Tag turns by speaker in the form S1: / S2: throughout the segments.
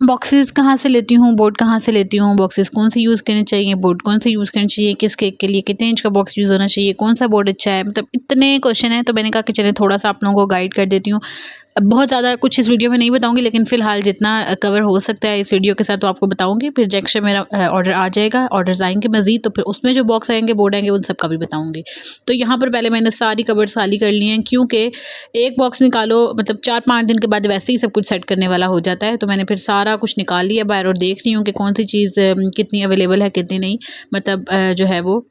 S1: Boxes कहाँ से लेती हूँ, बोर्ड कहाँ से लेती हूँ, बॉक्सेस कौन से यूज़ करने चाहिए, बोर्ड कौन से यूज़ करना चाहिए, किस केक के लिए कितने इंच का बॉक्स यूज़ होना चाहिए, कौन सा बोर्ड अच्छा है, मतलब इतने क्वेश्चन हैं। तो मैंने कहा कि चलें थोड़ा सा आप लोगों को गाइड कर देती हूँ। बहुत ज़्यादा कुछ इस वीडियो में नहीं बताऊंगी, लेकिन फ़िलहाल जितना कवर हो सकता है इस वीडियो के साथ तो आपको बताऊंगी। फिर नेक्स्ट मेरा ऑर्डर आ जाएगा, ऑर्डर्स आएंगे मज़ीद, तो फिर उसमें जो बॉक्स आएंगे, बोर्ड आएंगे, उन सब का भी बताऊंगी। तो यहाँ पर पहले मैंने सारी कवर्स खाली कर ली हैं, क्योंकि एक बॉक्स निकालो मतलब 4-5 दिन के बाद वैसे ही सब कुछ सेट करने वाला हो जाता है। तो मैंने फिर सारा कुछ निकाल लिया बाहर और देख रही हूँ कि कौन सी चीज़ कितनी अवेलेबल है कितनी नहीं, मतलब जो है वो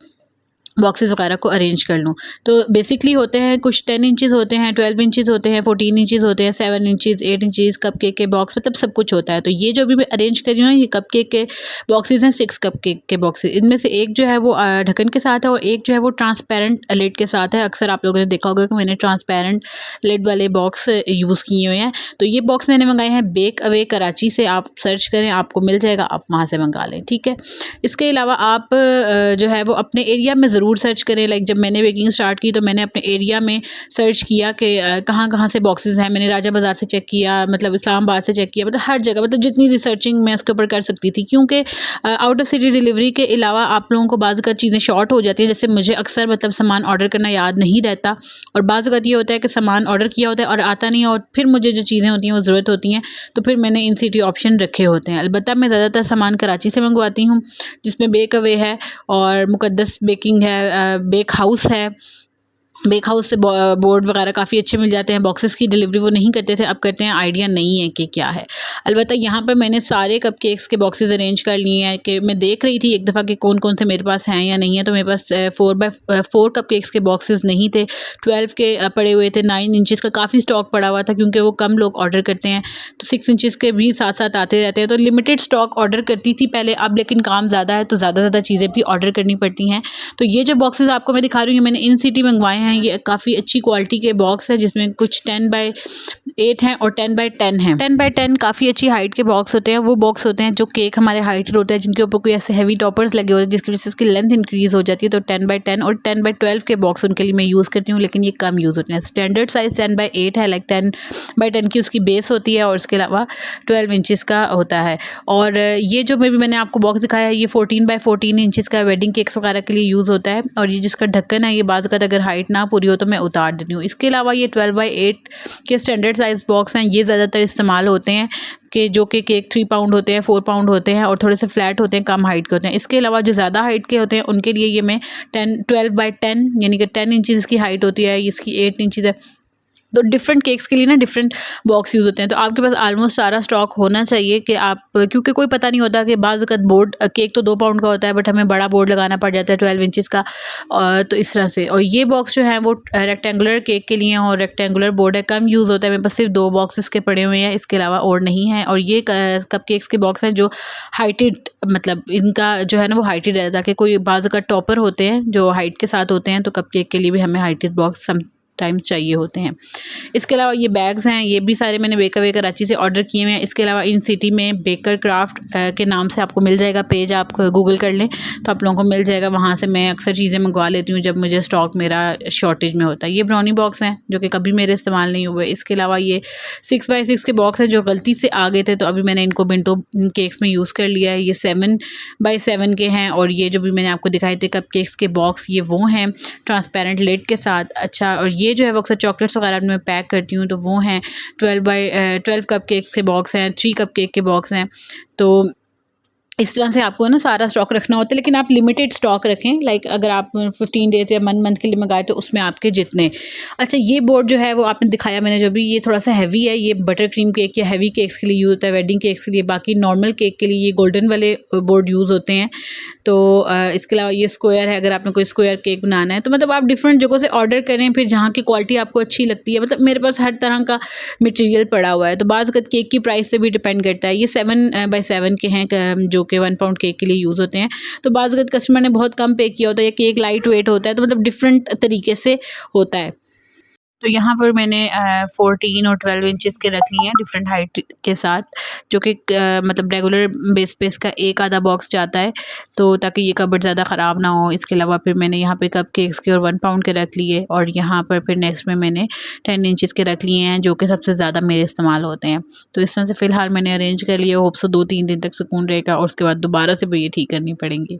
S1: बॉक्सेस वगैरह को अरेंज कर लूँ। तो बेसिकली होते हैं कुछ 10 इंचेस होते हैं, 12 इंचेस होते हैं, 14 इंचेस होते हैं, 7 इंचेस, 8 इंचेस कपकेक के बॉक्स, मतलब सब कुछ होता है। तो ये जो भी मैं अरेंज कर रही हूँ ना, ये कपकेक के बॉक्सेस हैं, 6 कपकेक के बॉक्सेस। इनमें से एक जो है वो ढक्कन के साथ है और एक जो है वो ट्रांसपेरेंट लिड के साथ है। अक्सर आप लोगों ने देखा होगा कि मैंने ट्रांसपेरेंट लिड वाले बॉक्स यूज़ किए हुए हैं। तो ये बॉक्स मैंने मंगाए हैं बेक अवे कराची से। आप सर्च करें आपको मिल जाएगा, आप वहाँ से मंगा लें, ठीक है। इसके अलावा आप जो है वो अपने एरिया में ज़रूर सर्च करें। लाइक जब मैंने बेकिंग स्टार्ट की तो मैंने अपने एरिया में सर्च किया कि कहाँ कहाँ से बॉक्सेस हैं। मैंने राजा बाज़ार से चेक किया, मतलब इस्लामाबाद से चेक किया, मतलब हर जगह, मतलब जितनी रिसर्चिंग मैं उसके ऊपर कर सकती थी, क्योंकि आउट ऑफ सिटी डिलीवरी के अलावा आप लोगों को बाज़ का चीज़ें शॉर्ट हो जाती हैं। जैसे मुझे अक्सर मतलब सामान ऑर्डर करना याद नहीं रहता, और बाज़ ये होता है कि सामान ऑर्डर किया होता है और आता नहीं है, और फिर मुझे जो चीज़ें होती हैं वो ज़रूरत होती हैं, तो फिर मैंने इन सिटी ऑप्शन रखे होते हैं। अलबत्ता मैं ज़्यादातर सामान कराची से मंगवाती हूँ, जिसमें बेक अवे है और मुक़द्दस बेकिंग है, बेक हाउस है। बेक हाउस से बोर्ड वगैरह काफ़ी अच्छे मिल जाते हैं। बॉक्सेस की डिलीवरी वो नहीं करते थे, अब करते हैं। आइडिया नहीं है कि क्या है। अलबत्ता यहाँ पर मैंने सारे कपकेक्स के बॉक्सेस अरेंज कर लिए हैं कि मैं देख रही थी एक दफ़ा कि कौन कौन से मेरे पास हैं या नहीं है। तो मेरे पास 4x4 कपकेक्स के बॉक्सेस नहीं थे, 12 के पड़े हुए थे। 9 इंचज़ का काफ़ी स्टॉक पड़ा हुआ था, क्योंकि वो कम लोग ऑर्डर करते हैं। तो 6 इंचज़ के भी साथ साथ आते रहते हैं। तो लिमिटेड स्टॉक ऑर्डर करती थी पहले, अब लेकिन काम ज़्यादा है तो ज़्यादा चीज़ें भी ऑर्डर करनी पड़ती हैं। तो ये जो बॉक्सेस आपको मैं दिखा रही हूँ, मैंने इन सिटी मंगवाए हैं। ये काफ़ी अच्छी क्वालिटी के बॉक्स है, जिसमें कुछ 10x8 हैं और 10x10 हैं। 10x10 काफ़ी अच्छी हाइट के बॉक्स होते हैं। वो बॉक्स होते हैं जो केक हमारे हाइटेड होते हैं, जिनके ऊपर कोई ऐसे हैवी टॉपर्स लगे होते हैं, जिसकी वजह से उसकी लेंथ इंक्रीज़ हो जाती है। तो 10x10 और 10x12 के बॉक्स उनके लिए मैं यूज़ करती हूँ, लेकिन ये कम यूज़ होते हैं। स्टैंडर्ड साइज़ 10x8 है, लाइक 10x10 की उसकी बेस होती है, और इसके अलावा 12 इंचज़ का होता है। और ये जो मैंने आपको बॉक्स दिखाया है, ये 14x14 इंचज़ का वेडिंग केक्स वगैरह के लिए यूज़ होता है। और ये जिसका ढक्कन है, ये बाज़ अगर हाइट ना पूरी हो तो मैं उतार देती हूँ। इसके अलावा ये 12x8 के स्टैंडर्ड साइज़ बॉक्स हैं, ये ज़्यादातर इस्तेमाल होते हैं, कि जो कि केक 3 पाउंड होते हैं, 4 पाउंड होते हैं, और थोड़े से फ्लैट होते हैं, कम हाइट के होते हैं। इसके अलावा जो ज़्यादा हाइट के होते हैं उनके लिए ये मैं 12x10 यानी कि 10 इंचज़ की हाइट होती है, इसकी 8 इंचज़ है। तो डिफरेंट केक्स के लिए ना डिफरेंट बॉक्स यूज़ होते हैं। तो आपके पास ऑलमोस्ट सारा स्टॉक होना चाहिए, कि आप, क्योंकि कोई पता नहीं होता कि बाज़ वक़्त बोर्ड केक तो 2 पाउंड का होता है, बट हमें बड़ा बोर्ड लगाना पड़ जाता है 12 इंचज़ का। तो इस तरह से। और ये बॉक्स जो है वो रेक्टेंगुलर केक के लिए हैं, और रेक्टेंगुलर बोर्ड है, कम यूज़ होता है। मेरे पास सिर्फ 2 बॉक्सेस के पड़े हुए हैं, इसके अलावा और नहीं है। और ये कपकेक्स के बॉक्स हैं जो हाइटेड, मतलब इनका जो है ना वो हाइटेड है, ताकि कोई बाज़ वक़्त टॉपर होते हैं जो हाइट के साथ होते हैं, तो कपकेक के लिए भी हमें हाइटेड बॉक्स टाइम्स चाहिए होते हैं। इसके अलावा ये बैग्स हैं, ये भी सारे मैंने बेक अवे कराची से ऑर्डर किए हुए हैं। इसके अलावा इन सिटी में बेकर क्राफ्ट के नाम से आपको मिल जाएगा पेज, आप गूगल कर लें तो आप लोगों को मिल जाएगा। वहाँ से मैं अक्सर चीज़ें मंगवा लेती हूँ जब मुझे स्टॉक मेरा शॉर्टेज में होता है। ये ब्राउनी बॉक्स हैं जो कि कभी मेरे इस्तेमाल नहीं हुए। इसके अलावा ये 6x6 के बॉक्स हैं जो गलती से आ गए थे, तो अभी मैंने इनको बिंटो केक्स में यूज़ कर लिया है। ये 7x7 के हैं। और ये जो भी मैंने आपको दिखाए थे कप केक्स के बॉक्स, ये वो हैं ट्रांसपेरेंट लिड के साथ। अच्छा, और ये जो है वो अक्सर चॉकलेट्स वगैरह में पैक करती हूँ, तो वो हैं 12x12 कप केक्स के बॉक्स हैं, 3 कप केक के बॉक्स हैं। तो इस तरह से आपको ना सारा स्टॉक रखना होता है, लेकिन आप लिमिटेड स्टॉक रखें। लाइक अगर आप 15 डेज या 1 मंथ के लिए मंगाए तो उसमें आपके जितने। अच्छा, ये बोर्ड जो है वो आपने दिखाया मैंने जो भी, ये थोड़ा सा हैवी है। ये बटर क्रीम केक या हैवी केक्स के लिए यूज़ होता है, वेडिंग केक्स के लिए। बाकी नॉर्मल केक के लिए ये गोल्डन वाले बोर्ड यूज़ होते हैं। तो इसके अलावा ये स्क्वायर है, अगर आपने कोई स्क्वायर केक बनाना है तो मतलब आप डिफरेंट जगहों से ऑर्डर करें, फिर जहाँ की क्वालिटी आपको अच्छी लगती है। मतलब मेरे पास हर तरह का मटेरियल पड़ा हुआ है, तो बाज़ केक की प्राइस से भी डिपेंड करता है। ये 7x7 के हैं जो कि 1 पाउंड केक के लिए यूज़ होते हैं। तो बाज़ कस्टमर ने बहुत कम पे किया होता है, या केक लाइट वेट होता है, तो मतलब डिफरेंट तरीके से होता है। तो यहाँ पर मैंने 14 और 12 इंचेस के रख लिए हैं डिफरेंट हाइट के साथ, जो कि मतलब रेगुलर बेस पे इसका एक आधा बॉक्स जाता है, तो ताकि ये कबर्ड ज़्यादा ख़राब ना हो। इसके अलावा फिर मैंने यहाँ पे कप केक्स के और 1 पाउंड के रख लिए, और यहाँ पर फिर नेक्स्ट में मैंने 10 इंचेस के रख लिए हैं, जो कि सबसे ज़्यादा मेरे इस्तेमाल होते हैं। तो इस तरह से फ़िलहाल मैंने अरेंज कर लिया। होप सो 2-3 दिन तक सुकून रहेगा, और उसके बाद दोबारा से भी ये ठीक करनी पड़ेंगी।